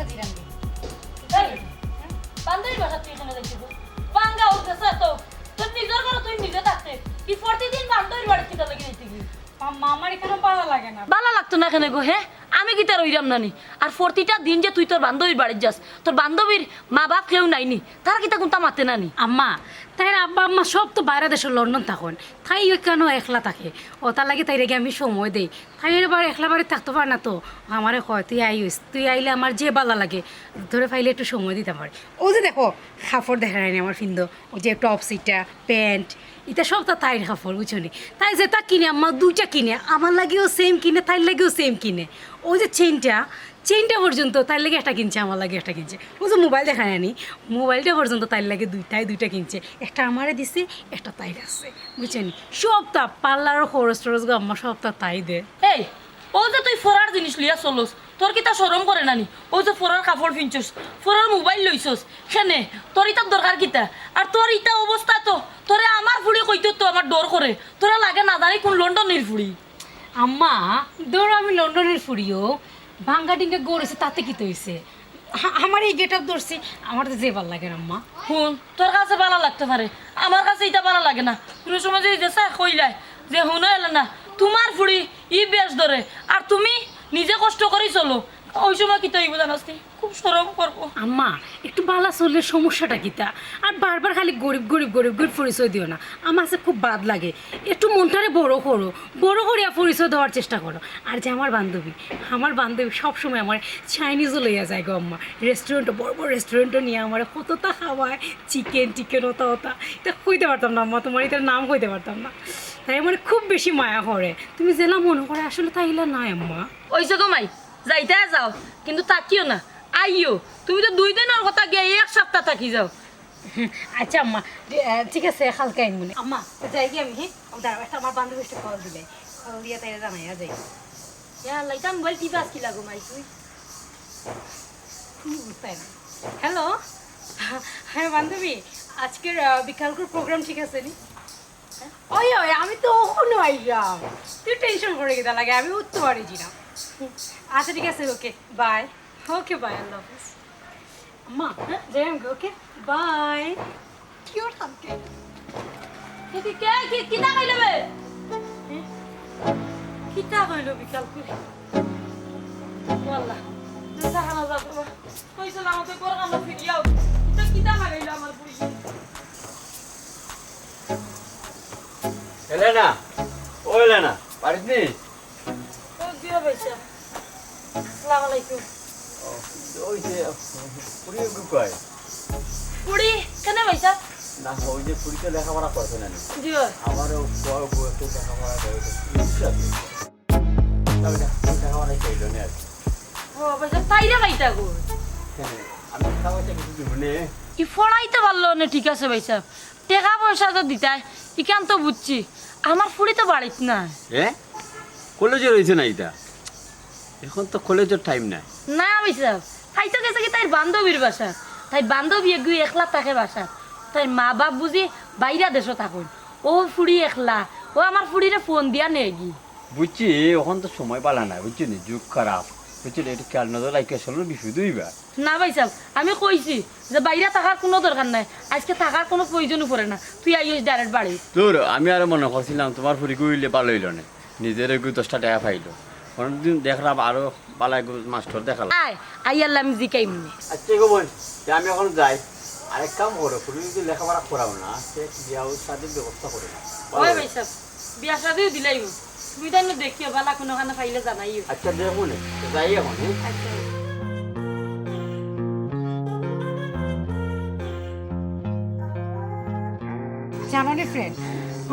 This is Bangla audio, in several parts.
দিলাম বান্ধবীর বাসা তুই এখানে দেখছিস বাঙ্গা উঠতেছে তো তোর নিজের ঘরে তুই নিজে থাকতে কি প্রতিদিন বান্ধবীর বাড়ি থেকে লেগে যেতে কি আমার এখানে ভালো লাগে না ভালো লাগতো না এখানে গো হ্যাঁ আমি কি তার ওইরাম নানি আর প্রতিটা দিন যে তুই তোর বান্ধবীর বাড়ি যাস তোর বান্ধবীর মা বাপ কেউ নাইনি তারা কি তা কোনটা মাতে নানি আম্মা তাই আব্বা আম্মা সব তো বাইরে দেশের লন্ডন থাকুন তাই কেন একলা থাকে ও তার লাগে তাই রেগে আমি সময় দেই তাই এবার একলা বাড়ি থাকতে পারে না তো আমারে কয় তুই আইস তুই আইলে আমার যে ভালো লাগে ধরে পাইলে একটু সময় দিতে পারে ও যে দেখো কাপড় দেখা যায়নি আমার ফিন্দ ও যে টপ সিটা প্যান্ট এটা সব তো তাইর কাপড় বুঝছনি তাই যেটা কিনে আম্মা দুইটা কিনে আমার লাগেও সেম কিনে তাই লাগেও সেম কিনে ও যে চেনটা পর্যন্ত তাই লাগে একটা কিনছে আমার লাগে একটা কিনছে ও যে মোবাইল দেখা যায়নি মোবাইলটা পর্যন্ত তাই লাগে দুইটা কিনছে একটা আমারে দিছে একটা তাই আছে বুঝছেন সবটা পার্লার খরচ টরচ গো আম্মা সবটা তাই দে এই ও যে তুই ফোরার জিনিস লিয়া চলস তোর কি তা শরম করে নানি ও যে ফোরার কাপড় কিনছস ফোরার মোবাইল লইছস সেনে তোর ইতার দরকার কিতা আর তোর ইতা অবস্থা তো তোরে আমার ফুড়ি কইতো তো আমার ডর করে তোরা লাগে না জানি কোন লন্ডনের ফুড়ি আম্মা ধরো আমি লন্ডনের ফুড়িও ভাঙ্গা ডিঙ্গা গড়েছে তাতে কি তৈছে আমার এই গেট আপ ধরছি আমার তো যে ভালো লাগে না আম্মা হুন তোর কাছে ভালো লাগতে পারে আমার কাছে এটা ভালো লাগে না পুরো সময় যে কইলাই যে হুনো এলো না তোমার ফুড়ি ই বেশ ধরে আর তুমি নিজে কষ্ট করেই চলো ওই সময় কি তৈব জানাস খুব সরম করবো আম্মা একটু বালা চললে সমস্যাটা কিতা আর বারবার খালি গরিব পরিচয় দিও না আমার কাছে খুব বাদ লাগে একটু মনটারে বড় করিয়া পরিচয় দেওয়ার চেষ্টা করো আর যে আমার বান্ধবী সবসময় আমার চাইনিজও লইয়া যায় গো আম্মা বড় রেস্টুরেন্টও নিয়ে আমার কতটা খাওয়ায় চিকেন ওটা এটা কইতে পারতাম না আম্মা তোমার এটার নাম কইতে পারতাম না তাই আমার খুব বেশি মায়া করে তুমি জেলা মনে করে আসলে তাইলা নাই আম্মা ওই যে মাই যাইতে যাও কিন্তু তাকিও না আইও তুমি তো 2 দিনের কথা গিয়ে 1 সপ্তাহ থাকি যাও আচ্ছা আম্মা ঠিক আছে হালকা মনে আম্মা যাই কি আমি দাঁড়াও একটা আমার বান্ধবী একটা কল দিলে কল দিয়ে তাই জানাইয়া যাই লাইটা মোবাইল টিপে আসকি লাগো মাই তুই হ্যালো হ্যাঁ বান্ধবী আজকের বিকালকুর প্রোগ্রাম ঠিক আছে নি ওই আমি তো ওখানে আইলাম তুই টেনশন করে গেতা লাগে আমি উঠতে পারিছি না আচ্ছা ঠিক আছে ওকে বাই আল্লাহ হাফিজ আম্মা হ্যাঁ যাই আমি ওকে বাই কি ওর থামকে কিতা কইলে বে কিতা কইলো বিকাল করে ওয়াল্লাহ দুটা খানা যাবো কইছিল আমাকে করে আমরা ফিরিয়াও তো কিতা লাগাইলো আমার বুড়ি হেলেনা ও হেলেনা পারিস নি ও দিও বেশা আসসালামু আলাইকুম ওই যে পুরি কয় বুড়ি কেন বেশা না ওই যে পুরিতে লেখাপড়া করছে না দিও আমারও বড় বউ একটু লেখাপড়া করে লেখাপড়া চাইল না আর ও বেশা তাইরে বাইতা গো আমি খাওয়াইতে কিছু দিব নে ই ফড়াইতে পারলো না ঠিক আছে বেশা টাকা পয়সা তো দিতাই ইকান তো বুঝছি আমার ফুড়ি তো বাড়িত না কলেজে রয়েছে না এটা এখন তো কলেজের টাইম নাই না বেশা তাই তো গেছে কি তাই বান্ধবীর বাসা তাই বান্ধবী এগুই একলা থাকে বাসা তাই মা বাপ বুঝি বাইরা দেশও থাকুন ও ফুড়ি একলা ও আমার ফুড়িরে ফোন দিয়া নেই গি বুঝছি এখন তো সময় পালা না বুঝছি নি যুগ খারাপ বুঝছি এটা খেয়াল নজর লাইকে আসলে বিশুদ্ধ হইবা না ভাই সাহেব আমি কইছি যে বাইরে থাকার কোনো দরকার নাই আজকে থাকার কোনো প্রয়োজনও পড়ে না তুই আইস ডাইরেক্ট বাড়ি তোর আমি আর মনে করছিলাম তোমার ফুরি গুইলে ভালো হইল না নিজের 10টা টাকা পাইলো অনেকদিন দেখলাম আরো পালা মাস্টার দেখালাম আই আল্লাহ আমি জিকাই মনে আচ্ছা গো বোন আমি এখন যাই আরেক কাম করো ফুরি যদি লেখাপড়া করাও না সে বিয়া শাদীর ব্যবস্থা করে না ওই ভাই সাহেব বিয়া শাদিও দিলাই তুমি তাই দেখিও বালা কোনো খানা পাইলে জানাইও আচ্ছা দেখো না যাই এখন আচ্ছা জানো রে ফ্রেন্ড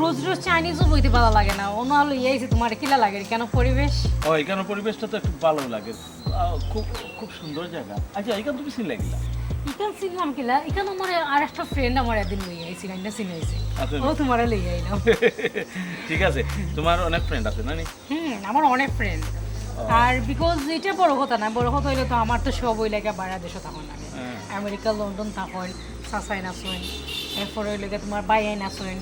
রোজ চাইনিজও বইতে ভালো লাগে না অন্য আলো ইয়াইছে তোমার কিলা লাগে কেন পরিবেশ এখানে পরিবেশটা তো একটু ভালো লাগে খুব খুব সুন্দর জায়গা আচ্ছা এখানে তুমি চিন লাগিলা ইকান চিনলাম কিলা ইকান আমার আর একটা ফ্রেন্ড আমার একদিন লই আইছিল না চিনাইছে আচ্ছা ও তোমারে লই আইলাম ঠিক আছে তোমার অনেক ফ্রেন্ড আছে না নি আমার অনেক ফ্রেন্ড আর বিকজ এটা বড় কথা না বড় কথা হইলে তো আমার তো সব ওই লাগে বাইরে দেশে থাকুন লাগে আমেরিকা লন্ডন থাকুন সাসাইন আসুন এরপরে হইলে তোমার বাইন আসুন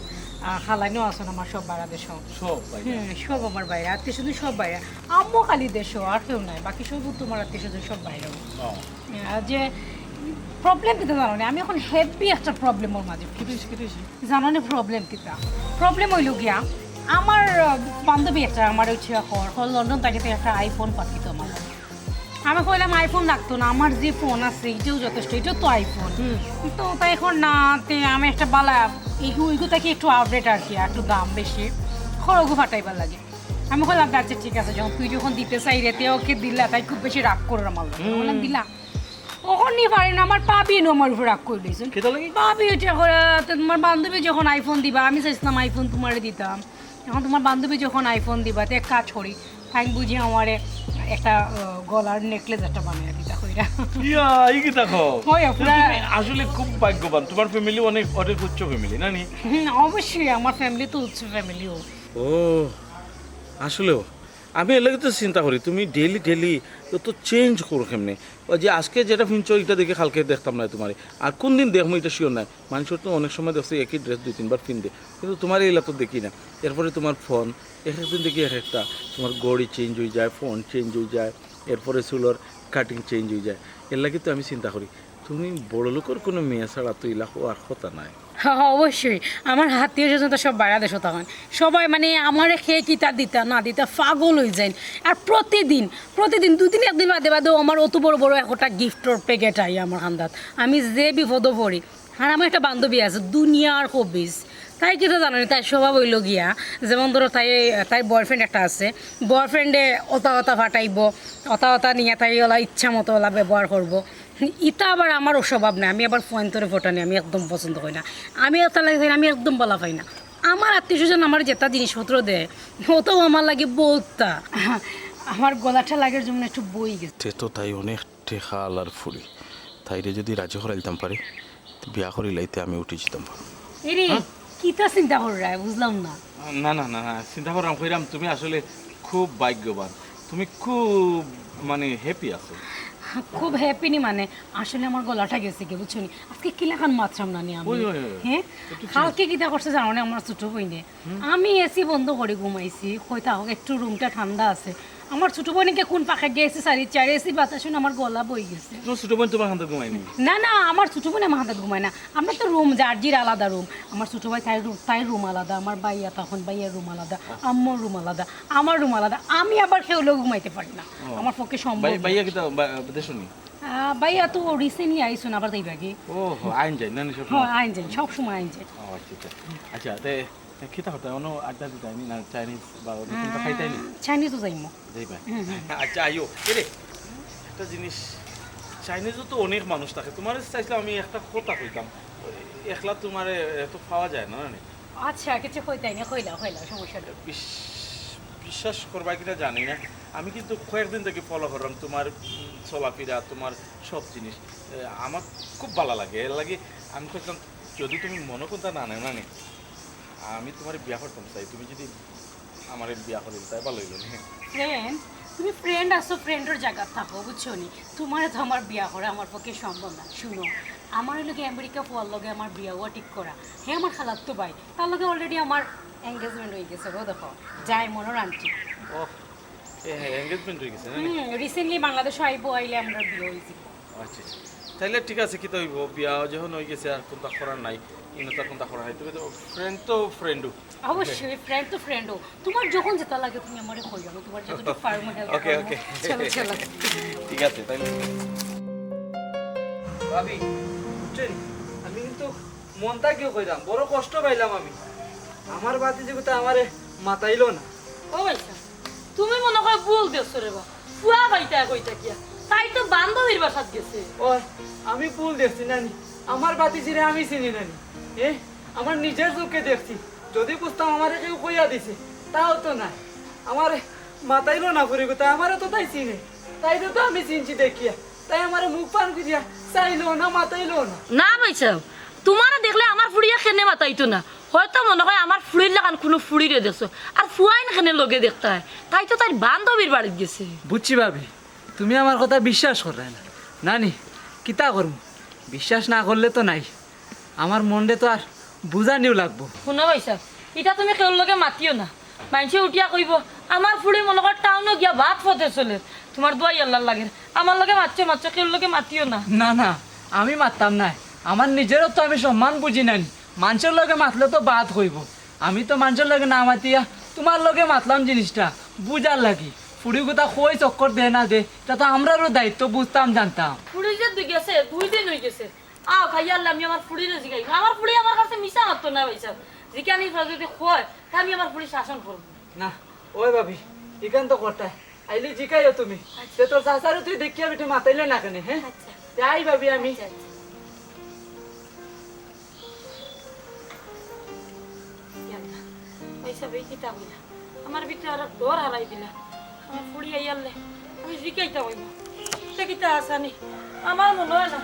খালাইনও আছেন আমার সব বাইরা দেশ সব ভাই সব আমার বাইরে আত্মীয় স্বজন সব বাইরে আম্মু খালি দেশ আর কেউ নাই বাকি সব তোমার আত্মীয় স্বজন সব বাইরে যে প্রবলেম কিতা জানো না আমি এখন হেভি একটা প্রবলেমের মাঝে জানো না প্রবলেম কিতা প্রবলেম হইল গিয়া আমার বান্ধবী একটা আমার হচ্ছে লন্ডন থেকে একটা আইফোন পাঠিত আমার আমি কইলাম আইফোন লাগতো না আমার যে ফোন আছে এটাও যথেষ্ট এটাও তো আইফোন তো তাই এখন না আমি একটা বালা এইগু থেকে একটু আপডেট আর কি একটু দাম বেশি খরগু ফাটাইবার লাগে আমি বললাম আচ্ছা ঠিক আছে যখন তুই যখন দিতে চাই রেতে ওকে দিলা তাই খুব বেশি রাগ করে আমার বললাম দিলা ওখন নিয়ে পারি না আমার পাবি নো আমার উপর রাগ করে দিয়েছেন পাবি তোমার বান্ধবী যখন আইফোন দিবা আমি চাইছিলাম আইফোন তোমার দিতাম এখন তোমার বান্ধবী যখন আইফোন দিবা তো এক কাজ করি ফাইন বুঝি আমারে একটা গলার নেকলেস একটা বানিয়ে দিতা কইরা আসলে খুব ভাগ্যবান তোমার ফ্যামিলি অনেক অনেক উচ্চ ফ্যামিলি না নি অবশ্যই আমার ফ্যামিলি তো উচ্চ ফ্যামিলিও ও আসলেও আমি এলাকা তো চিন্তা করি তুমি ডেলি তো চেঞ্জ করো কেমনে ওই যে আজকে যেটা ফিনছো এটা দেখে কালকে দেখতাম না তোমার আর কোন দিন দেখবো এটা শিওর নাই মানুষের তো অনেক সময় দেখছি একই ড্রেস 2-3 বার ফিনদে কিন্তু তোমার এলা তো দেখি না এরপরে তোমার ফোন এক একদিন দেখি এক একটা তোমার গড়ি চেঞ্জ হয়ে যায় ফোন চেঞ্জ হয়ে যায় এরপরে চুলোর কাটিং চেঞ্জ হয়ে যায় এর লাগে তো আমি চিন্তা করি তুমি বড় লোকের কোনো মেয়ে ছাড়া তো এলা আর কথা নাই হ্যাঁ অবশ্যই আমার আত্মীয় স্বজন তো সব বাইরে দেশ তখন সবাই মানে আমার খেয়ে কিতা দিতা না দিতা পাগল হয়ে যায় আর প্রতিদিন 2-3 একদিন বাদে আমার অত বড় বড় একটা গিফটর প্যাকেট আই আমার হান্দাত আমি যে বিপদ পড়ি আর আমার একটা বান্ধবী আছে দুনিয়ার হবিস তাই কিন্তু জানো তাই স্বভাব হইল গিয়া যেমন ধরো তাই বয়ফ্রেন্ড একটা আছে বয়ফ্রেন্ডে অতা ফাটাইব অতা নিয়ে তাই ওলা ইচ্ছা মতো ওলা ব্যবহার করবো ইটা আবার আমার অস্বভাব না আমি আবার ফোন তোরে ফোটানি আমি একদম পছন্দ করি না আমি ওটা লাগে আমি একদম বলা পাই না আমার আত্মীয় স্বজন আমার যেটা জিনিসপত্র দেয় ওটাও আমার লাগে বলতা আমার গলাটা লাগার জন্য একটু বই গেছে তো তাই অনেক টেকা আলার ফুরি তাইরে যদি রাজি করাইতাম পারে বিয়া করিলাইতে আমি উঠে যেতাম এরে কিতা চিন্তা কর রায় বুঝলাম না না না না চিন্তা করাম তুমি আসলে খুব ভাগ্যবান তুমি খুব মানে হ্যাপি আছো খুব হ্যাপি নি মানে আসলে আমার গলাটা গেছে কি বুঝছো আজকে কিলাখান মাত্রাম না নি আমি হ্যাঁ কালকে কিতা করছে জানো না আমার ছোট বইনে আমি এসি বন্ধ করে ঘুমাইছি কইতা হোক একটু রুমটা ঠান্ডা আছে আমার ছোট বোনকে কোন পাখা গেছে 4:30 এসি বাতাস শুনে আমার গলা বই গেছে তোমার ছোট বোন তোমার হাতে ঘুমায়নি না আমার ছোট বোন আমার হাতে ঘুমায় না আমরা তো রুম জার্জির আলাদা রুম আমার ছোট ভাই তাই রুম আলাদা আমার ভাইয়া তখন ভাইয়ের রুম আলাদা আম্মুর রুম আলাদা আমার রুম আলাদা আমি আবার খেয়েও ঘুমাইতে পারি না আমার পক্ষে সম্ভব ভাইয়া কি দেশনি ভাইয়া তো রিসেন্টলি আইসুন আবার তাই বাকি ও আইন যায় না সব হ্যাঁ আইন যায় সব সময় আইন যায় আচ্ছা তে কিতা হতো অন্য আড্ডা দিতাইনি না চাইনিজ বা কিংবা খাইতাইনি চাইনিজও যাইমো যাইবা আচ্ছা আইও এরে একটা জিনিস চাইনিজও তো অনেক মানুষ থাকে তোমার চাইছিলাম আমি একটা কথা কইতাম একলা তোমার এত পাওয়া যায় না না আচ্ছা কিছু কইতাই না কইলা সমস্যা নেই বিশ্বাস করবা কিনা জানি না আমি কিন্তু কয়েকদিন থেকে ফলো করলাম তোমার চলাফেরা তোমার সব জিনিস আমার খুব ভালো লাগে এর লাগে আমি কইতাম যদি তুমি মনে করতে না নেও না আমি তোমার বিয়া করতাম চাই তুমি যদি আমার বিয়া করে তাই ভালো হইল ফ্রেন্ড তুমি ফ্রেন্ড আসো ফ্রেন্ডের জায়গা থাকো বুঝছো নি তোমার তো আমার বিয়া করা আমার পক্ষে সম্ভব না শুনো আমার লগে আমেরিকা পোয়ার লগে আমার বিয়াও ঠিক করা হ্যাঁ আমার খালাতো ভাই তার লগে অলরেডি আমার এঙ্গেজমেন্ট হয়ে গেছে গো দেখো যাই মনোর আন্টি ও এঙ্গেজমেন্ট হয়ে গেছে না রিসেন্টলি বাংলাদেশে আইলে আমরা বিয়ে হয়েছি আচ্ছা তাইলে ঠিক আছে কি তো হইব বিয়া যখন হয়ে গেছে আর কোনটা করার নাই ইনতা কোনটা করার নাই তুমি তো ফ্রেন্ডও অবশ্যই ফ্রেন্ড তো ফ্রেন্ডও তোমার যখন যেটা লাগে তুমি আমারে কই যাও তোমার যতটুকু ফার্ম হেল্প ওকে চলো ঠিক আছে তাইলে ভাবি বুঝছেন আমি কিন্তু মনটা কেউ কইলাম বড় কষ্ট পাইলাম আমি আমার বাতি যে কথা আমারে মাতাইলো না ও ভাইসা তুমি মনে হয় ভুল দেছো রে বা ফুয়া ভাইটা কইতা কিয়া তাই তো বান্ধবীর বাসাত গেছে ও আমি ভুল দেখছি নানি আমার বাতি চিরে আমি চিনি নানি আমার নিজের চোখে দেখছি যদি বুঝতাম আমারে কেউ কইয়া দিছে তাও তো না আমার মাতাইলো না করে কথা আমারও তো তাই চিনে তাই তো আমি চিনছি দেখিয়া তাই আমার মুখ পান করিয়া চাইলো না মাতাইলো না না ভাইসা তোমার দেখলে আমার ফুড়িয়া কেনে মাতাইতো না হয়তো মনে হয় আমার ফুড়ির লাগান কোনো ফুড়িরে দেখছো আর ফুয়াইন কেনে লগে দেখতে হয় তাই তো তাই বান্ধবীর বাড়িতে গেছে বুঝছি ভাবি তুমি আমার কথা বিশ্বাস করলে না নানি কিতা করবো বিশ্বাস না করলে তো নাই আমার মনরে তো আর বুঝানিও লাগবো। শুনো পাইছা ইটা তুমি কেউর লগে মাতিও না মানুষে উঠিয়া কইব আমার ফুড়ি মনে কর টাউনও গিয়া ভাত ফতে চলে তোমার দোয়াই আল্লাহ লাগে আমার লগে মাতছো মাতছো কেউর লগে মাতিও না। না না আমি মারতাম না, আমার নিজেরও তো আমি সম্মান বুঝি নাই, মানুষের লগে মাতলে তো বাদ হইব। আমি তো মানুষের লগে না মাতিয়া তোমার লগে মাতলাম জিনিসটা বুঝার লাগি। ফুড়ি কোথা কই চক্কর দে না দে তা তো আমরারও দায়িত্ব বুঝতাম জানতাম। ফুড়ি যে দুই গেছে 2 দিন হয়ে গেছে আও খাইয়া আল্লাহ আমি আমার ফুড়িরে জিগাই আমার ফুড়ি আমার কাছে মিশা মারতো না পাইছা জিকানি যদি কয় তা আমি আমার ফুড়ি শাসন করব না। ওই ভাবি এখান তো করতাই আইলি জিকাইও তুমি সে তোর চাচারও তুই দেখিয়া বেটে মাতাইলে না কেন? হ্যাঁ তাই ভাবি আমি আমার ভিতরে আর ডর হারাই দিলা আমার ফুড়ি আইয়ালে আমি জিকাইতা হইব সে কিতা আসানি আমার মনে হয় না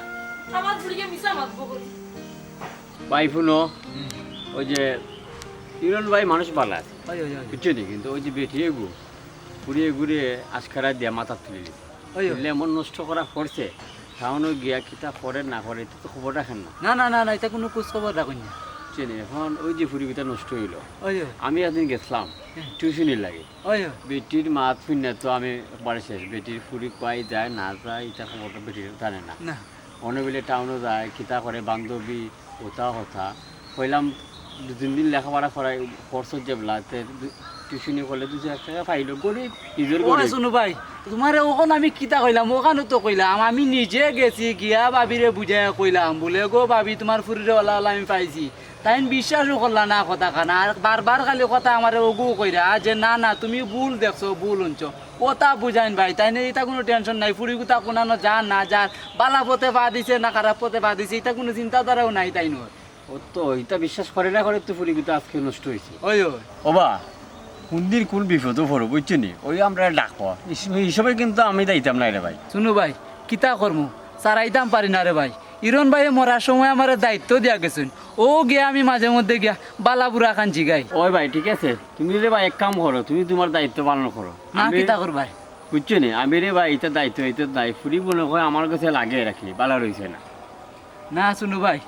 আমার ফুড়িকে মিশা মাতবো করি। ভাই শুনো ওই যে হিরণ ভাই মানুষ ভালো আছে ওই ওই ওই বুঝছো নি কিন্তু ওই যে বেঠিয়ে ঘুরিয়ে ঘুরিয়ে আজকারা দিয়া মাথা তুলে দিচ্ছে ওই এমন নষ্ট করা করছে টাউনও গিয়া কিতা করে না করে এটা তো খবর রাখেন না না না না না এটা কোনো খোঁজ খবর রাখুন না। চেনে এখন ওই যে ফুরিবিটা নষ্ট হইলো ওই আমি একদিন গেছিলাম টিউশনির লাগে ওই বেটির মাত শুনে তো আমি একবারে শেষ বেটির ফুরি পাই যায় না যায় এটা খবরটা বেটির জানে না না অন্য বেলে টাউনও যায় কিতা করে বান্ধবী ওটা কথা কইলাম 2-3 দিন লেখাপড়া করাই খরচ যেবলা টিউশনি করলে 2-1 টাকা পাইলো গরিব নিজের ওরে গরিব শুনো ভাই তোমার ওখান আমি কিতা কইলাম ওখানে তো কইলাম আমি নিজে গেছি গিয়া বাবিরে বুঝাই কইলাম বলে গো বাবি তোমার ফুরিরে ওলা ওলা আমি পাইছি তাই বিশ্বাসও করলা না কথা খানা আর বারবার খালি কথা আমার ওগু কইরা যে না না তুমি ভুল দেখছো ভুল শুনছো ওটা বুঝাইন ভাই তাই না এটা কোনো টেনশন নাই ফুরি কোথা কোনানো যান না যান বালা পথে পা দিছে না খারাপ পথে পা দিছে এটা কোনো চিন্তাধারাও নাই তাই নয়। ও তো এটা বিশ্বাস করে না করে তো ফুরিবিটা আজকে নষ্ট হয়েছে ওই ওই ওবা কোন দিন কোন বিপদও পড়ো বুঝছো নি ওই আমরা ডাকবো হিসাবে কিন্তু আমি দাইতাম না রে ভাই। শুনো ভাই কিতা করমু সারাইতাম পারি না রে ভাই ইরন ভাই মরার সময় আমার দায়িত্ব দিয়া গেছেন ও গিয়া আমি মাঝে মধ্যে গিয়া বালাবুড়া খান জিগাই। ওই ভাই ঠিক আছে তুমি রে ভাই এক কাম করো তুমি তোমার দায়িত্ব পালন করো না কিতা কর ভাই বুঝছো নি আমি রে ভাই এটা দায়িত্ব এটা দায় ফুরি মনে হয় আমার কাছে লাগে রাখি বালা রয়েছে না। না শুনো ভাই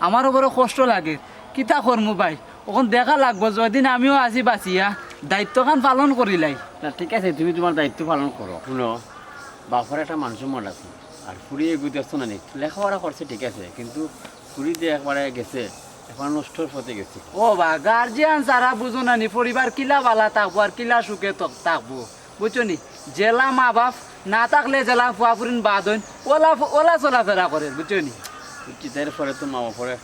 আমারও বড় কষ্ট লাগে কিতা করমু ভাই ওখান দেখা লাগবো যদিন আমিও আজি বাঁচিয়া দায়িত্বখান পালন করিলাই। না ঠিক আছে তুমি তোমার দায়িত্ব পালন করো শুনো বাপর একটা মানুষের মন আছে আর ফুরি এগুতে আসতো না লেখাপড়া করছে ঠিক আছে কিন্তু ফুরি দিয়ে একবারে গেছে এখন নষ্টর পথে গেছে। ও বা গার্জিয়ান সারা বুঝো না নি পরিবার কিলা বালা থাকবো আর কিলা সুখে থাকবো বুঝছো নি জেলা মা বাপ না থাকলে জেলা ফুয়াফুরিন বাদ হইন ওলা ওলা চলাফেরা করে বুঝছো নি বুঝছি তারপরে তো মা বাপরে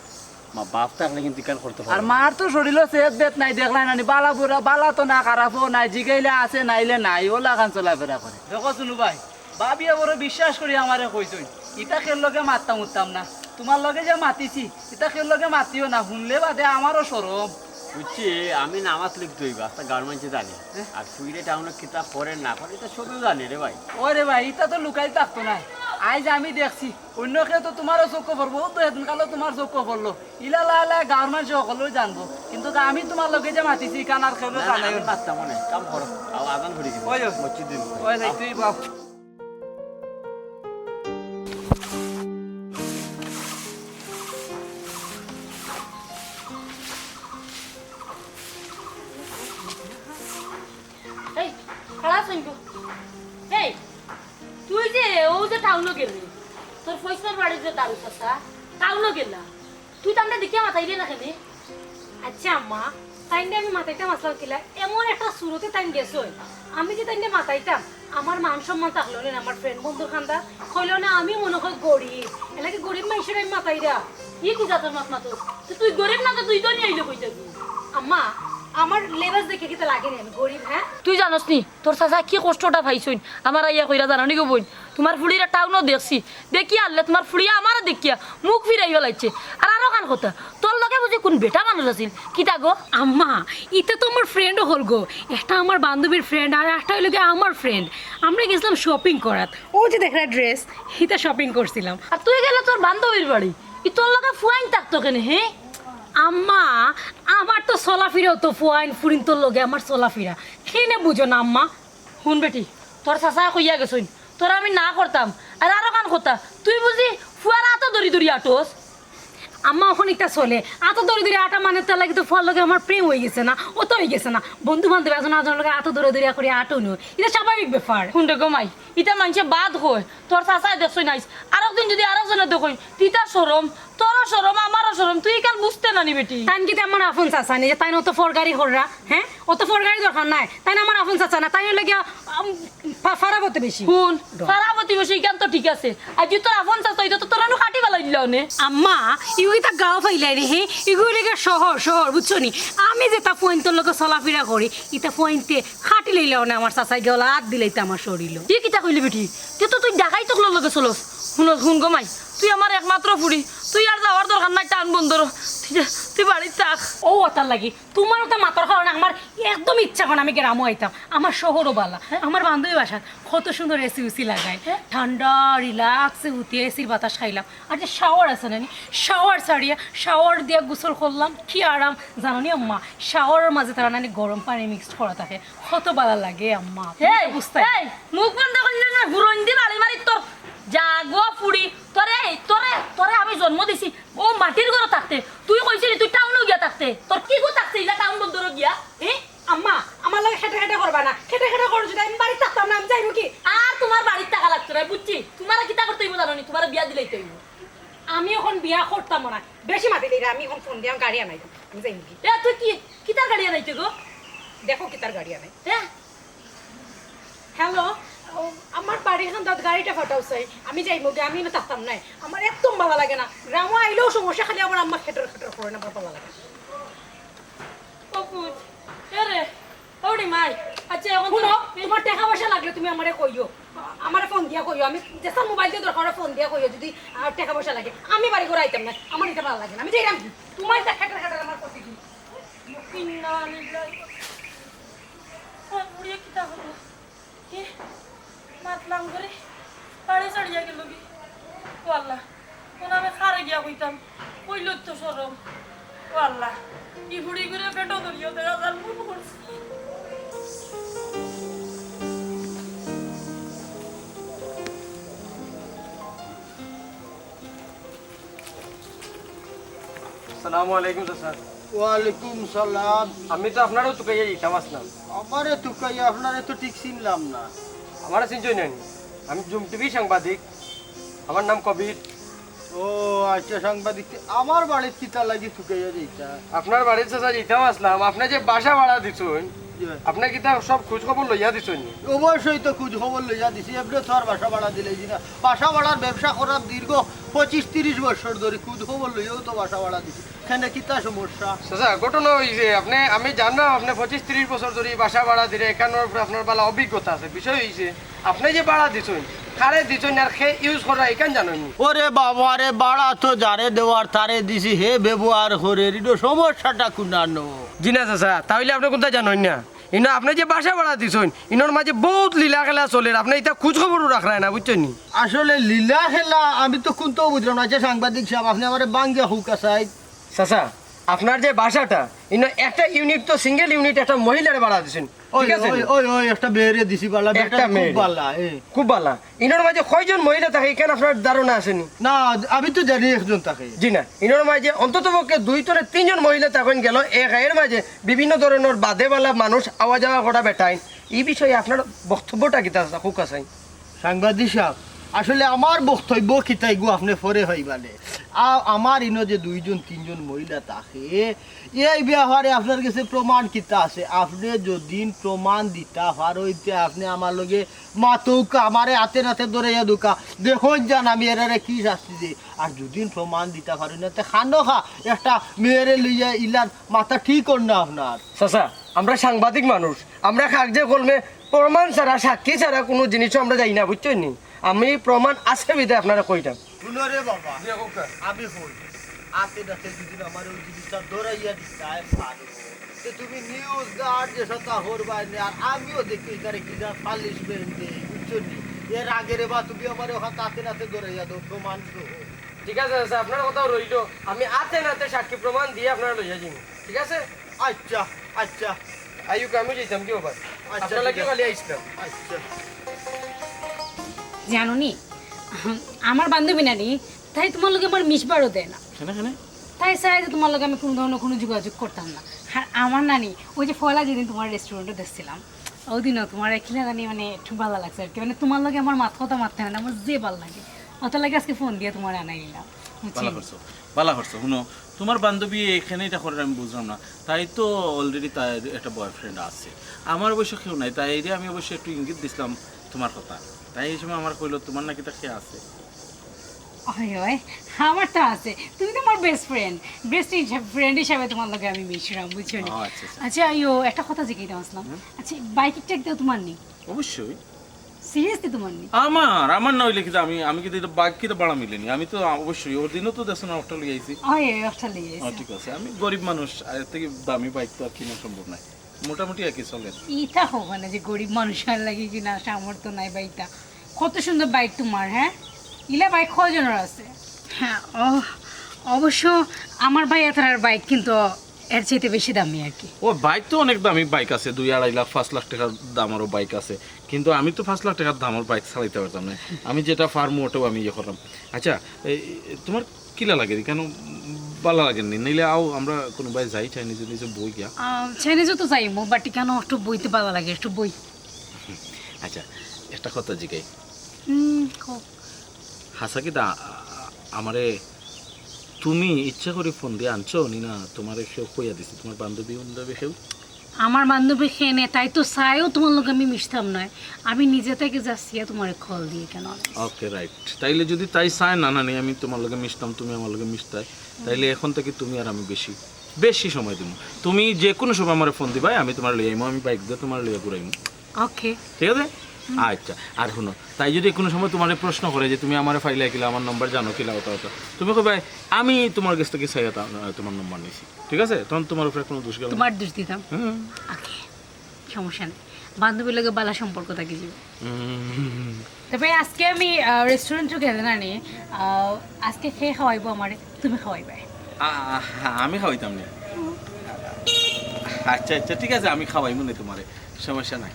মা বাপ থাকলে কিন্তু কান করতে আর পারে মার তো শরীরও সেহত বেত নাই দেখলাই না বালা বুড়া বালা তো না খারাপও নাই জিগাইলে আছে নাইলে নাই ওলা খান চলাফেরা করে। দেখো শুনু ভাই বাবিয়া বড় বিশ্বাস করি আমারে কইছই ইটা খের লগে মারতাম উঠতাম না তোমার লগে যে মাতিছি ইটা খের লগে মাতিও না শুনলে বাদে আমারও সরম বুঝছি আমি নামাজ লিখতে হইব আস্তা গার্মেন্টসে জানি আর ফুইরে টাউনে কিতাব করে না করে এটা সবই জানি রে ভাই। ওরে ভাই ইটা তো লুকাই থাকতো না আজ আমি দেখছি অন্য কেউ তো তোমারও চোখ পড়বো তো সেদিন কালো তোমার চোখ পড়লো ইলা লালা গার্মেন্টস সকলেও জানবো কিন্তু আমি তোমার লগে যে মাতিছি কানার খেলো জানাই পারতাম মানে কাম করো আদান করে গেছে ওই মসজিদ দিন ওই তুই বাপ এই খারাপ শুনকো এই তুই যে ও যে টাউনও গেলি তোর ফয়সার বাড়ি যে দারু চাষা টাউনও গেলা তুই তো আমরা দেখিয়া মাথায় দিয়ে না খেলি। আচ্ছা আম্মা তাইন্ডে আমি মাথাইতাম আসলাম কিলা এমন একটা শুরুতে তাইন গেছো আমি যে তাইন্ডে মাথাইতাম আমার মান সম্মান থাকলো না আমার ফ্রেন্ড বন্ধু খান্দা হইলো না আমি মনে হয় গরিব এলাকে গরিব মানুষের আমি মাথাইরা ই কি জাতর মাত মাতো তুই গরিব না তো তুই তো নিয়ে আইলো কই যাবি। আম্মা আমার লেবাস দেখে কি তো লাগে না আমি গরিব। হ্যাঁ তুই জানোস নি তোর চাচা কি কষ্টটা পাইছইন আমার আইয়া কইরা জানো নি গো বোন তোমার ফুলিরা টাউনও দেখছি দেখি আনলে তোমার ফুলিয়া আমারও দেখিয়া মুখ ফিরাই ফেলাইছে আর আরো কান কথা তোর লগে বুঝি কোন বেটা মানুষ আছিল কিতা গো। আম্মা এটা তো আমার ফ্রেন্ডও হল গো একটা আমার বান্ধবীর ফ্রেন্ড আর একটা হইলো গিয়ে আমার ফ্রেন্ড আমরা গেছিলাম শপিং করাত ও যে দেখা ড্রেস এটা শপিং করছিলাম। আর তুই গেলে তোর বান্ধবীর বাড়ি ই তোর লগে ফুয়াইন থাকতো কেন হে। আম্মা আমার তো চলাফিরাও তো ফুয়াইন ফুরিন তোর লগে আমার চলাফিরা খেনে বুঝো না আম্মা। শুন বেটি তোর চাচা কইয়া গেছইন তোর আমি না করতাম আর আরো কান কথা তুই বুঝি ফুয়ার হাতও দড়ি দড়ি আটোস। আম্মা ওখানে একটা চলে এত দূরে দূরে আটা মানে তার লাগে তো ফল লগে আমার প্রেম হয়ে গেছে না ও তো হয়ে গেছে না বন্ধু বান্ধব এখন আজন লগে এত দূরে দূরে করে আটো নো এটা স্বাভাবিক ব্যাপার শুনতে গমাই ইটা মানুষে বাদ হয় তোর চাচাই দেখছই নাইস আর একদিন যদি আর একজনের দেখই তিতা সরম তোরও সরম আমারও সরম তুই কাল বুঝতে নানি বেটি তাই কি আমার আফন চাচা নেই যে তাই অত ফরগাড়ি হররা হ্যাঁ অত ফরগাড়ি দরকার নাই তাই আমার আফন চাচা না তাই লাগে ফারাবতে বেশি শুন ফারাবতী বসে ইকান তো ঠিক আছে আর যদি তোর আফন চাচা হইতো তো তোর কাটি বেলা দিল নে আম্মা ইগুলি তা গাঁও ফাইলাই রে হে ইগুলি লেগে শহর শহর বুঝছো নি আমি যে তা পয়েন্টর লোক চলাফেরা করি ইতা পয়েন্টে খাটি লইলেও না আমার চাচাই গেল হাত দিলেই তো আমার শরীর তুই কিতা কইলি বেটি তুই তো তুই ডাকাই তোক লগে চলস শুন গমাই তুই আমার একমাত্র ফুড়ি তুই আর যাওয়ার দরকার নাই টান বন্ধর তুই বাড়িতে থাক ও ওটার লাগি তোমার ওটা মাথার কারণে আমার একদম ইচ্ছা করে আমি গ্রামও আইতাম আমার শহরও বালা আমার বান্ধবী বাসা কত সুন্দর এসি উসি লাগায় ঠান্ডা রিল্যাক্সে উঠে এসির বাতাস খাইলাম আর যে শাওয়ার আছে না শাওয়ার ছাড়িয়া শাওয়ার দিয়ে গোসল করলাম কি আরাম জানো নি আম্মা শাওয়ারের মাঝে তারা নানি গরম পানি মিক্সড করা থাকে কত ভালো লাগে আম্মা বুঝতে মুখ বন্ধ করলি না ঘুরন দি বাড়ি মারি তোর জাগো ফুড়ি তোরে তোরে তোরে আমি জন্ম দিছি ও মাটির ঘরে থাকতে তুই কইছিলি তুই টাউনে গিয়া থাকতে তোর কি গো থাকতে ইলা টাউন বন্ধর গিয়া আম্মা আমার লাগে খেটে খেটে করবা না খেটে খেটে করো যদি আমি বাড়ি থাকতাম না আমি যাইবো কি আর তোমার বাড়ির টাকা লাগতো না বুঝছি তোমার কিতা করতে হইব জানো নি তোমার বিয়া দিলেই তো হইব আমি এখন বিয়া করতাম না বেশি মাতি দিলে আমি এখন ফোন দিয়ে গাড়ি আনাই আমি যাইবো কি তুই কি কিতার গাড়ি আনাইতে গো দেখো কি তার গাড়ি আনাই হ্যাঁ হ্যালো আমার বাড়ি এখন দাঁত গাড়িটা ফাটাও চাই আমি যাইবো গে আমি না থাকতাম নাই আমার একদম ভালো লাগে না গ্রামে আইলেও সমস্যা খালি আমার আম্মা খেটর খেটর করে না ভালো লাগে ও পুত রে ওডি মাই আচ্ছা এখন শুনো তোমার টাকা পয়সা লাগলে তুমি আমারে কইও আমারে ফোন দিয়া কইও আমি যেসব মোবাইল দিয়ে দরকার ফোন দিয়া কইও যদি টাকা পয়সা লাগে আমি বাড়ি করে আইতাম না আমার এটা ভালো লাগে না আমি যাইলাম তোমার এটা খেটর খেটর আমার করতে কি কিন্না নিলাই আর বুড়িয়া কিতা হলো কি মাতলাম করে পাড়ে চড়িয়া গেল কি ও আল্লাহ কোন আমি খারে গিয়া কইতাম কইল তো সরম ও আল্লাহ কি বুড়ি করে পেটো ধরিও দেখা যার মুখ করছি আসসালামু আলাইকুম স্যার ওয়ালাইকুম সালাম। আমি তো আপনারও তুকাইয়া দিতাম আসলাম আমারে তুকাইয়া আপনারে তো ঠিক চিনলাম না। আমার চিনছই নাই আমি জুম টিভি সাংবাদিক আমার নাম কবির ও আচ্ছা সাংবাদিক আমার বাড়ির কিতা লাগি তুকাইয়া দিতা আপনার বাড়ির চাচা দিতাম আসলাম আপনি যে বাসা ভাড়া দিছুন আপনার কিতা সব খোঁজ খবর লইয়া দিছুন অবশ্যই তো খোঁজ খবর লইয়া দিছি এবারে তো আর বাসা ভাড়া দিলে না বাসা ভাড়ার ব্যবসা করার দীর্ঘ 25-30 বছর ধরে খোঁজ খবর লইয়াও তো বাসা ভাড়া দিছি এখানে কিতা সমস্যা চাচা ঘটনা হয়েছে আপনি আমি জানলাম আপনি 25-30 বছর ধরে বাসা ভাড়া দিলে এখানোর আপনার ভালো অভিজ্ঞতা আছে বিষয় হয়েছে আপনি যে ভাড়া দিছুন কারে দিছুন আর সে ইউজ করা এখান জানেন ওরে বাবা রে বাড়া তো যারে দেওয়ার তারে দিছি হে ব্যবহার করে রিডো সমস্যাটা কুনানো জি না চাচা তাহলে আপনি কোথায় জানেন না ইনো আপনি যে বাসা ভাড়া দিছুন ইনোর মাঝে বহুত লীলা খেলা চলে আপনি এটা খোঁজ খবরও রাখলেন না বুঝছেন আসলে লীলা খেলা আমি তো কোনটাও বুঝলাম না যে সাংবাদিক সাহেব আপনি আমার বাঙ্গিয়া হুকা চাই চাচা আপনার যে বাসাটা ইনো একটা ইউনিট তো সিঙ্গেল ইউনিট একটা মহিলার ভাড়া দিছেন ওই ঠিক আছে ওই ওই একটা বেরে দিছি বালা একটা বেটা মেয়ে। খুব বালা খুব ভালো ইনোর মাঝে কয়জন মহিলা থাকে এখানে আপনার ধারণা আসেনি না আমি তো জানি একজন থাকে জি না ইনোর মাঝে অন্তত পক্ষে 2-3 জন মহিলা তখন গেল এক এর মাঝে বিভিন্ন ধরনের বাদেওয়ালা মানুষ আওয়া যাওয়া করা বেটাই এই বিষয়ে আপনার বক্তব্যটা কি তা খুব কাছাই সাংবাদিক সাহেব আসলে আমার বক্তব্য কিতাই গো আপনি পরে হইবানে আমার ইনো যে 2-3 মহিলা থাকে এই ব্যাপারে আপনার কাছে প্রমাণ কিতা আছে আপনি যদি প্রমাণ দিতা পারইতে আপনি আমার লগে মাতৌকা আমারে হাতে নাতে ধরে দুকা দেখুন যান আমি এরারে কি শাস্তি দিই আর যদি প্রমাণ দিতা পারি না তে খানো খা একটা মেয়েরে লইয়া ইলার মাথা ঠিক কর না আপনার চাচা আমরা সাংবাদিক মানুষ আমরা কাগজে কলমে প্রমাণ ছাড়া সাক্ষী ছাড়া কোনো জিনিসও আমরা যাই না বুঝছেন নি আমি প্রমাণ আছে বিধায় আপনারা কইতাম শুনো রে বাবা আমি হই হাতে নাতে যদি আমার ওই জিনিসটা ধরাইয়া দিতাই পারো তো তুমি নিউজ গার্ড যে সতা হরবাই না আর আমিও দেখি তারে কি যা পালিশমেন্ট দেই বুঝছেন নি এর আগে রে বা তুমি আমার হাতে নাতে ধরাইয়া দাও প্রমাণ তো ঠিক আছে চাচা আপনার কথাও রইল আমি হাতে নাতে সাক্ষী প্রমাণ দিয়ে আপনারা লইয়া যাই ঠিক আছে আচ্ছা আচ্ছা আইউকে আমি যেতাম কি ব্যাপার আপনারা কি খালি আইসলাম আচ্ছা জানো নি আমার বান্ধবী নানি তাই তোমার লোকে আমার মিশবারও দেয় না কেনে কেনে তাই চাই যে তোমার লগে আমি কোনো ধরনের কোনো যোগাযোগ করতাম না। আর আমার নানি ওই যে ফলা যেদিন তোমার রেস্টুরেন্টে দেখছিলাম ওই দিনও তোমার এখানে জানি মানে একটু ভালো লাগছে আর কি, মানে তোমার লগে আমার কথা মারতে হয় না, আমার যে ভালো লাগে অত লাগে আজকে ফোন দিয়ে তোমার আনাই নিলাম। ভালো করছো। শুনো, তোমার বান্ধবী এখানে এটা করে আমি বুঝলাম না, তাই তো অলরেডি তার একটা বয়ফ্রেন্ড আছে, আমার অবশ্য কেউ নাই, তাই এর আমি অবশ্যই একটু ইঙ্গিত দিছিলাম তোমার কথা, তাই এই সময় আমার কইলো তোমার নাকি তা খেয়ে আছে। হয় আমার তো আছে, তুমি তো আমার বেস্ট ফ্রেন্ড হিসাবে তোমার লগে আমি মিশলাম, বুঝছো নি? আচ্ছা আইও একটা কথা জিজ্ঞেস আসলাম, আচ্ছা বাইক ট্যাগ দেও তোমার নেই? অবশ্যই সিরিয়াসলি তোমার নেই? আমার না হইলে কিন্তু আমি কিন্তু বাইক কিন্তু বাড়া মিলেনি, আমি তো অবশ্যই ওর দিনও তো দেখো না অফটা লিয়ে আইছি। ঠিক আছে, আমি গরিব মানুষ, এর থেকে দামি বাইক তো আর কিনা সম্ভব নয়, মোটামুটি একই চলে। ইটা হবে না যে গরিব মানুষের লাগে কিনা সামর্থ্য নাই বাইকটা, কত সুন্দর বাইক তোমার। হ্যাঁ ইলা বাইক কজনের আছে? হ্যাঁ অবশ্য আমার ভাই এতার বাইক কিন্তু এর চাইতে বেশি দামি আর কি। ও বাইক তো অনেক দামি বাইক আছে, 2-2.5 লাখ 5 লাখ টাকার দামেরও বাইক আছে, কিন্তু আমি তো 5 লাখ টাকার দামের বাইক চালাইতে পারতাম না, আমি যেটা ফার্মো ওটাও আমি ইয়ে করলাম। আচ্ছা তোমার কিলা লাগে কেন ভালো লাগেনি? নিলে আও আমরা কোনো ভাই যাই চাইনিজ নিজে বই গিয়া। চাইনিজও তো যাইমো, বাট কেন একটু বইতে ভালো লাগে, একটু বই। আচ্ছা একটা কথা জিগাই, হাসা কি আমারে তুমি ইচ্ছা করে ফোন দিয়ে আনছো নি না তোমার কেউ কইয়া দিছি? তোমার বান্ধবী কেউ? আমার বান্ধবী খেয়ে তাই তো চাইও তোমার লোক আমি মিশতাম নয়, আমি নিজে থেকে যাচ্ছি তোমার কল দিয়ে কেন। ওকে রাইট, তাইলে যদি তাই চায় না না আমি তোমার লগে মিশতাম, তুমি আমার লগে মিশতাই, তাইলে এখন থেকে তুমি আর আমি বেশি সময় দিব, তুমি যে কোনো সময় আমার ফোন দিবাই, আমি তোমার লইয়া আইমো, আমি বাইক দিয়ে তোমার লইয়া ঘুরাইমো। ওকে ঠিক আছে। আচ্ছা আর শুনো, তাই যদি কোনো সময় তোমার প্রশ্ন করে যে তুমি আমার ফাইলে কিলা, আমার নম্বর জানো কিলা, ওটা তুমি কবে আমি তোমার কাছ থেকে চাই তোমার নম্বর নিয়েছি, ঠিক আছে? তখন তোমার উপরে কোনো দোষ গেল, তোমার দোষ দিতাম। ওকে সমস্যা নেই, বান্ধবীর লোকের বালা সম্পর্ক থাকি যাবে। তবে আজকে আমি রেস্টুরেন্টও গেলে না নি, আজকে খেয়ে খাওয়াইবো আমারে, তুমি খাওয়াইবে? আমি খাওয়াইতাম না। আচ্ছা আচ্ছা ঠিক আছে, আমি খাওয়াই মনে তোমারে, সমস্যা নাই।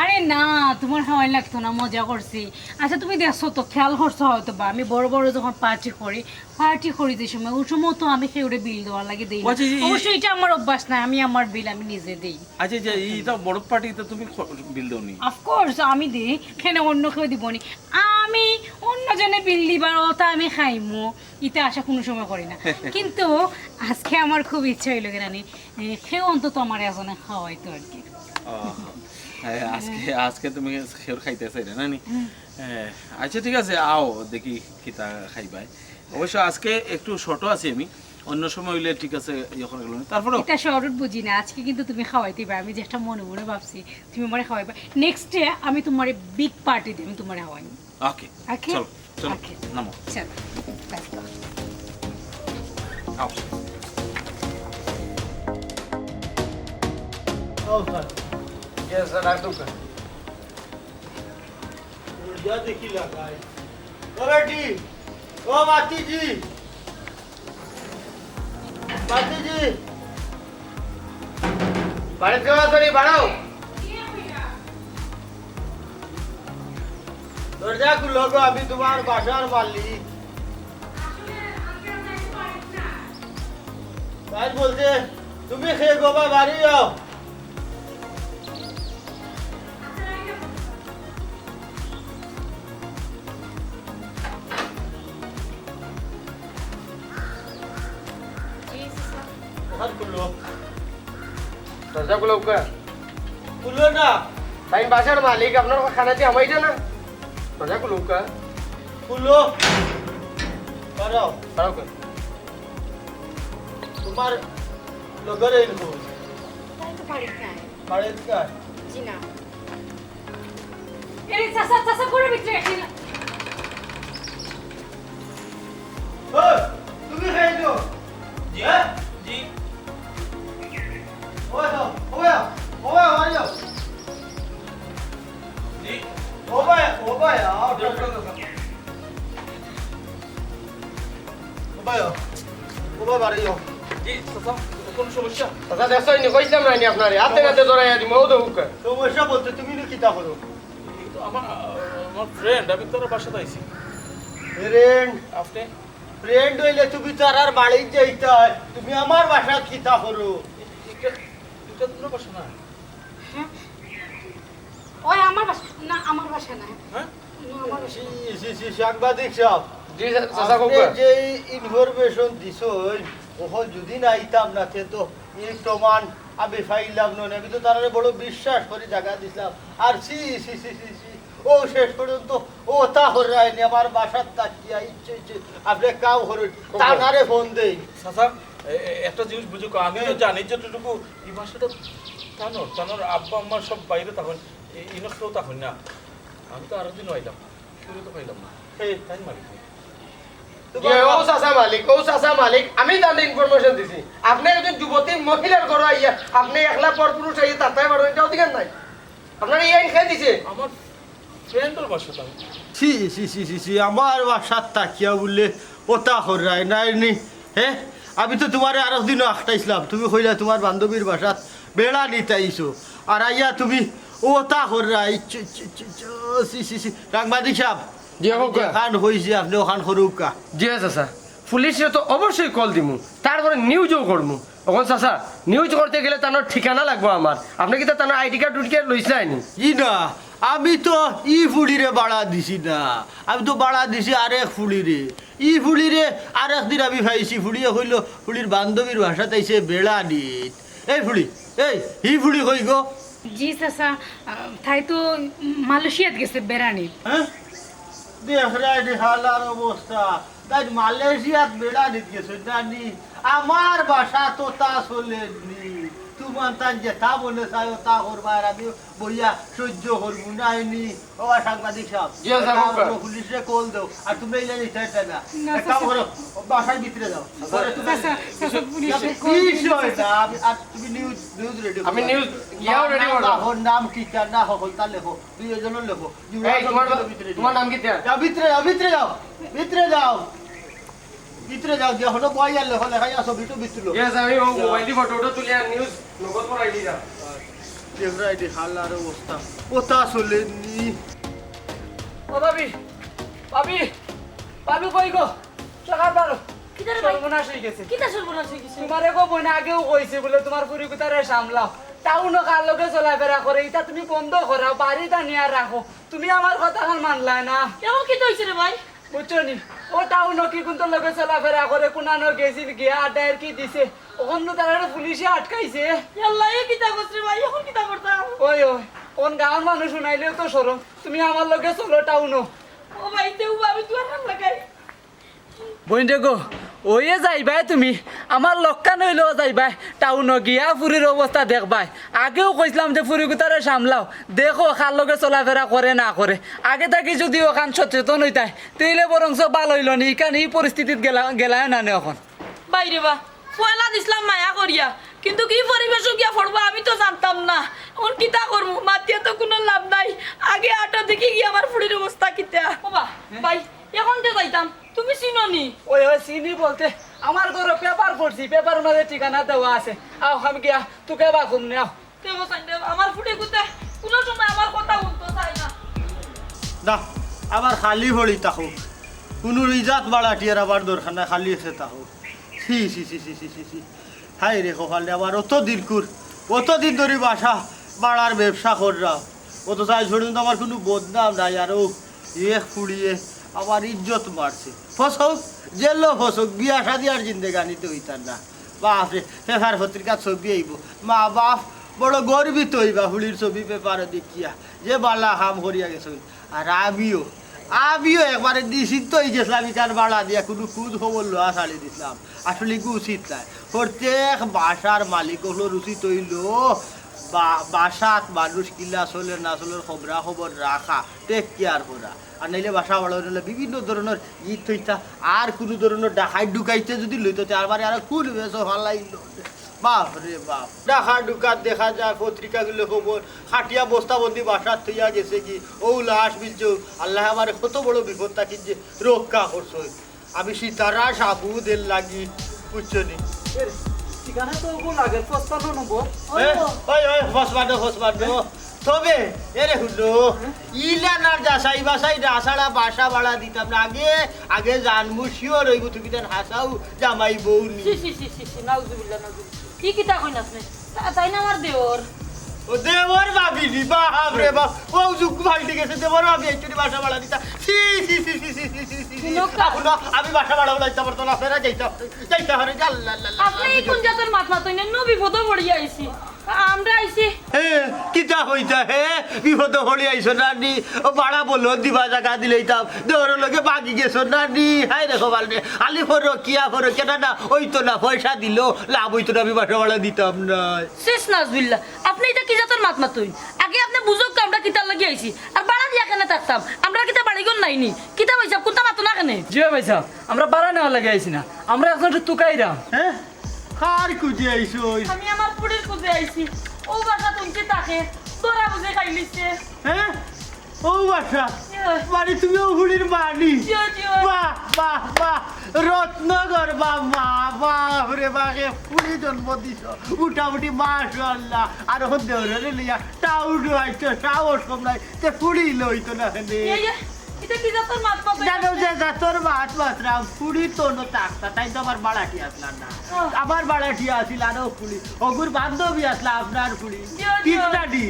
আরে না তোমার খাওয়াই লাগতো না, মজা করছি। আচ্ছা তুমি দেখছো তো, খেয়াল করছো হয়তো বা আমি বড় বড় যখন পার্টি করি যে সময়, ওই সময় তো আমি খেয়ে বিল দেওয়ার লাগে দিই, অবশ্যই এটা আমার অভ্যাস না, আমি আমার বিল আমি নিজে দিই। আচ্ছা যে এইটা বড় পার্টিতে তুমি বিল দাও নি? অফকোর্স আমি দিই, কেন অন্য কেউ দিব নি? আমি অন্যজনে বিল দিবার ওটা আমি খাইমু, ইতে আশা কোনো সময় করি না। কিন্তু আজকে আমার খুব ইচ্ছা হইল কেন খেয়ে অন্তত আমার এজনে খাওয়াইতো আর কি। আজকে তুমি খেয়ে খাইতে চাই না নি? আচ্ছা ঠিক আছে, আও দেখি কিতা খাইবাই। অবশ্য আজকে একটু ছোট আছি আমি, অন্য সময় হইলে ঠিক আছে ইয়ে করে গেল। তারপরে এটা শর্ট বুঝি না, আজকে কিন্তু তুমি খাওয়াইতে পারবে, আমি যেটা মনে মনে ভাবছি তুমি আমারে খাওয়াইবা। নেক্সট ডে আমি তোমার বিগ পার্টিতে আমি তোমারে খাওয়াইব। ওকে চলো চলো নামো, চলো আও। ও sir Yes, sir, I took it. क्या देखी लगा है? ओ बेटी, ओ माती जी, बारिश के बाद थोड़ी बढ़ाओ। दरजा खुलो को अभी तुम्हार बाजार वाली आज बोलते तुम्हें खे गोबा बारी आओ। दरजा खुलो का खुलो ना टाइम बाजार मालिक আপনার খানা দিয়ে আমাইটা না দরজা খুলো का खुलो करो करो का तुम्हार लोगर है इनको पाड़े का জি না এই চাচা করে বিক্রি আসি না। ओ तुम्हें खाई दो जी जी ओए हमारी आओ जी ओए आओ ওবা বাড়ি যাও জি চাচা কোন সমস্যা? দাদা দেখছো নি কইছিলাম না নি আপনারে হাতে নাতে ধরাইয়া দিমু ও তো হুকা সমস্যা বলতে তুমি না কিতা করো? আমার ফ্রেন্ড, আমি তোর বাসাতে আইছি। ফ্রেন্ড আপনি ফ্রেন্ড হইলে তুমি তার আর বাড়ি যাইতে হয়, তুমি আমার বাসা খিতা করো। এটা তোমার বাসা না? ওই আমার বাসা না, আমার বাসা না। হ্যাঁ না, আমার বাসা না। সাংবাদিক সাহেব, জি চাচা আপনি যে ইনফরমেশন দিছেন ওখন যদি না আইতাম না তো এই প্রমাণ আমি ফাইলাম না, আমি তো তারা বড় বিশ্বাস করে জায়গা দিছিলাম। আর সি সি সি সি সি ও শেষ পর্যন্ত ও তা হরায়নি আমার বাসার তাকিয়া ইচ্ছে ইচ্ছে আপনি কাউ হরেন তানারে ফোন দেই। চাচা একটা জিনিস বুঝো, আমি তো জানি যতটুকু এই ভাষাটা তানোর আব্বা আম্মা সব বাইরে তখন ইনকেও তখন না। আমি তো আরো দিন আইলাম, শুরু তো পাইলাম না। তাই মালিক ও চাচা মালিক আমি জানি ইনফরমেশন দিছি। আপনি একজন যুবতী মহিলার ঘর আইয়া আপনি একলা পরপুরুষ আইয়া তাতাই বারো এটা অধিকার নাই। আপনার এই আইন খেয়ে দিছে। আমার ফ্রেন্ডের বাসা তো। সি সি সি সি সি আমার বাসার তাকিয়া বললে ওটা হরায় নাই নি। হ্যাঁ আমি তো তোমার আরো দিনও আখটাইছিলাম, তুমি কইলা তোমার বান্ধবীর বাসাত বেড়া নিতে আইছো আর আইয়া তুমি ওটা হরাই। সি সি সি সাংবাদিক সাহেব, জি খান হয়েছে আপনি ওখান করুকা। জি চাচা পুলিশে তো অবশ্যই কল দিমু, তারপরে নিউজও করমু। ওখান চাচা নিউজ করতে গেলে তার ঠিকানা লাগবো আমার। আপনি কি তার আইডি কার্ড উইডি কার্ড লইছে আইনি? ই না আমি তো ই ফুলিরে বাড়া দিছি না, আমি তো বাড়া দিছি আরেক ফুলিরে। ই ফুলিরে আর একদিন আমি ভাইছি, ফুলিয়ে কইল ফুলির বান্ধবীর ভাষাতে আইছে বেড়া নিত। এই ফুলি, এই হি ফুলি কই গো? জি চাচা, তাই তো মালয়েশিয়াত গেছে বেড়ানি। হ্যাঁ দেখ রে হালার অবস্থা, তাই মালয়েশিয়াত বেড়া নিত গেছে জানি। আমার বাসা তো তা চলেনি, তোমার তার যেটা মনে চাই তা করবার আমি বইয়া সহ্য করবো নাইনি। ও সাংবাদিক সাহেব পুলিশে কল দাও আর তুমি এই নিতে না একটা করো বাসার ভিতরে যাও। তুমি নিউজ নিউজ রেডি, আমি নিউজ গিয়াও রেডি করব। নাম কি না হল তা লেখো, দুই এজনের লেখো। তোমার নাম কি? যাও ভিতরে যাও, ভিতরে যাও, ভিতরে যাও, ভিতরে যাও। যে হলো বই আর লেখো লেখাই আসো ভিতরে ভিতরে। ইয়েস আমি ও মোবাইল ফটো তুলে আর নিউজ নগদ পড়াই দিলাম। দেখরাই দে হালার অবস্থা ওটা চলেনি। ও ভাবি ভাবি ভাবি কই গো? সকাল বারো কিদারে ভাই? সর্বনাশ হয়ে গেছে। কিতা সর্বনাশ হয়ে গেছে? তোমারে গো বোন আগেও কইছে বলে তোমার পরিকুতারে সামলাও, টাউনও কার লগে চলাফেরা করে এটা তুমি বন্ধ করাও, বাড়িটা নিয়ে রাখো। তুমি আমার কথা এখন মানলাই না। এমন কি হয়েছে রে ভাই? বুঝছো নি ও টাউনও কি কোন লগে চলাফেরা করে, কোনানো গেছিল গিয়া আড্ডায়ের কি দিছে, ওখানে তারা পুলিশে আটকাইছে। আল্লাহ এ কিতা করছে ভাই? এখন কিতা করতাম? ওই ওই কোন গাঁৱৰ মানুষ শুনাইলেও তো সরম, তুমি আমার লগে চলো টাউনও। ও ভাই তেও আমি তো আর লাগাই বইন গো ওয়ে যাইবাই, তুমি আমার লক্কা নইলেও যাইবাই টাউনও গিয়া ফুরির অবস্থা দেখবাই। আগেও কইছিলাম যে ফুরি গুতারে সামলাও, দেখো খার লগে চলাফেরা করে না করে। আগে থাকি যদি ওখান সচেতন হইতাই তাইলে বরংস ভাল হইল নি, কারণ এই পরিস্থিতিত গেলায় না এখন। বাইরে বা পয়লা দিছিলাম মায়া করিয়া, কিন্তু কি পরিবেশ গিয়া পড়বো আমি তো জানতাম না। এখন কিতা করবো, মাতিয়া তো কোনো লাভ নাই। আগে আটো দেখি গিয়ে আমার ফুড়ির অবস্থা কিতা। বাবা ভাই এখন যে যাইতাম তুমি চিনি? ওই ওই চিনি বলতে আমার ঘরে পেপার পড়ছি, পেপার মধ্যে ঠিকানা দেওয়া আছে। আও আমি গিয়া তোকে বা ঘুম নেও। আমার ফুটে কুতে কোনো সময় আমার কথা বলতে চাই না। না আবার খালি ভরি থাকুক, কোনো রিজাত বাড়াটিয়ার আবার দরকার নাই, খালি আছে থাকুক। সি সি সি সি সি সি সি হাই রে কপালে আবার অতদিন ধরে বাসা বাড়ার ব্যবসা করলাম, অত চাই ছড়ুন তো আমার কোনো বদনাম নাই। আরও এক ফুড়িয়ে আমার ইজ্জত মারছে। ফসক জেলো ফসক বিয়া শাদি আর জিন্দেগানিতে হইতার না। বাপরে পেপার পত্রিকার ছবি আইব, মা বাপ বড় গর্বিত হইবা হুলির ছবি পেপারে দেখিয়া যে বালা হাম করিয়া গেছে। আর আমিও একবারে নিশ্চিন্ত হয়ে গেছিলাম ইটার বাড়া দিয়া কোনো খুদ খবর লোয়া ছাড়ি দিছিলাম। আসলে কি উচিত নাই, প্রত্যেক বাসার মালিক হলো উচিত হইল বাসাত মানুষ কিলা চলে না চলে খবর রাখা, টেক কেয়ার করা। আর নাইলে বাসা বাড়া হলে বিভিন্ন ধরনের ঈদ থইতা আর কোনো ধরনের ডাকাই ঢুকাইতে যদি লইতে আর বারে আর খুল বেশ ভাল লাগলো। বাপ রে বাপ, ডাকা ঢুকাত দেখা যায় পত্রিকাগুলো খবর খাটিয়া বস্তাবন্দি বাসার থইয়া গেছে কি ও লাশ বিলছ। আল্লাহ আমার কত বড় বিপদ থাকি যে রক্ষা করছো। আমি সীতারা সাবুদের লাগি বুঝছো নি ঠিকানা তো লাগে 55 নম্বর। ফসবাদ তবে এরে হুলো ইলানার যাচাই বাসাই রাসাড়া বাসা ভাড়া দিতাম না আগে আগে জানমু শিওর হইব তুমি তার হাসাও জামাই বউ নি নাউজুবিল্লাহ কি কিতা কইন আপনি তাই না আমার দেওর ও দেবর ভাবি নি বাপ রে বাপ ও যুগ পাল্টে গেছে দেবর ভাবি একটু বাসা ভাড়া দিতা সি সি সি সি সি সি সি সি আমি বাসা ভাড়া দিতে পারতো না ফেরা যাইতে হরে আল্লাহ আপনি কোন জাতের মাথা তইনে নো বিপদ পড়ি আইছি আমরা আইছি কিতা হইতা হে বিপদ হলি আইছো নানি ও বাড়া বলো দিবা জায়গা দিলেইতাম দেওয়ার লগে বাগি গেছো নানি হাই রেখো বালনে আলি ফরো কিয়া ফরো কেনা না ওই তো না পয়সা দিল লাভ হইতো না আমি বাসা ভাড়া দিতাম না শেষ নাজবিল্লাহ আপনি এটা কি জাতের মাথা তইন আগে আপনি বুঝুক আমরা কিতার লাগি আইছি আর বাড়া দিয়া কেন থাকতাম আমরা কিতা বাড়ি গন নাইনি কিতা পয়সা কোনটা মাতো না কেন জিও ভাই সাহেব আমরা বাড়া নেওয়া লাগে আইছি না আমরা এখন একটু তুকাইরাম হ্যাঁ কার খুঁজে আইছো আমি আমার পুড়ির খুঁজে আইছি ও বাসা তুলছে তাকে তোরা বুঝে খাই লিখছে হ্যাঁ ও বাসা মানে তুমি ও হুড়ির বাড়ি বাহ বাহ বাহ রত্নগর মা বাপ রে বাকে পুরি জন্ম দিছ উঠাউটি মাশাআল্লাহ আর হন দেওরে লিয়া টাউডু আইছো সাহস কম নাই তে পুরি লইতো না হেনে এটা কি জাতের মাথা জানো যে জাতর মাছ মাত্রাম পুরি তো ন তাকতা তাই তো আমার বাড়াটি আসলা না আমার বাড়াটি আসিল আর পুরি অগুর বান্ধবী আসলা আপনার পুরি ইত্যাদি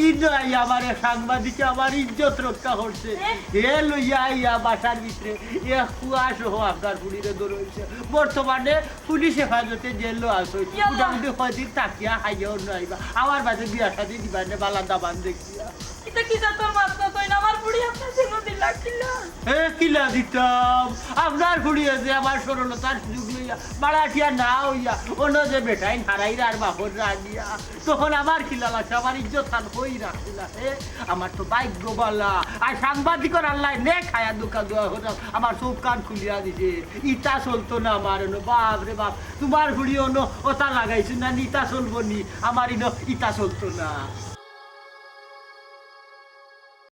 ইন্দ্রাই আমার সাংবাদিক আমার ইজ্জত রক্ষা করছে এ লইয়া ইয়া বাসার ভিতরে এ কুয়াশ হো আপনার পুরীরে দৌড়ছে বর্তমানে পুলিশ হেফাজতে জেলও আসো মোটামুটি কয়দিন তাকিয়া খাইয়াও নাইবা আমার বাদে বিয়া সাথে দিবানে বালান্দা বান দেখিয়া এটা কি জাতের মাথা তইন আমার পুড়ি আপনার জন্য দিলা কিলা কিলা দিতাম আপনার ঘুরিয়ে যে আমার সরলতার সুযোগ লইয়া বাড়াটিয়া না হইয়া অন্য যে বেটাইন হারাই আর বাপর রাখিয়া তখন আমার কিলা লাগছে আমার ইজ্জত খান হই রাখিলা আমার তো ভাগ্য বলা আর সাংবাদিকর আল্লাহ নে খায়া দোকান দেওয়া হতো আমার সব কান খুলিয়া দিছে ইটা চলতো না আমার বাপ রে বাপ তোমার ঘুরিয়ে ওটা লাগাইছো না ইটা চলবো নি আমার ইটা চলতো না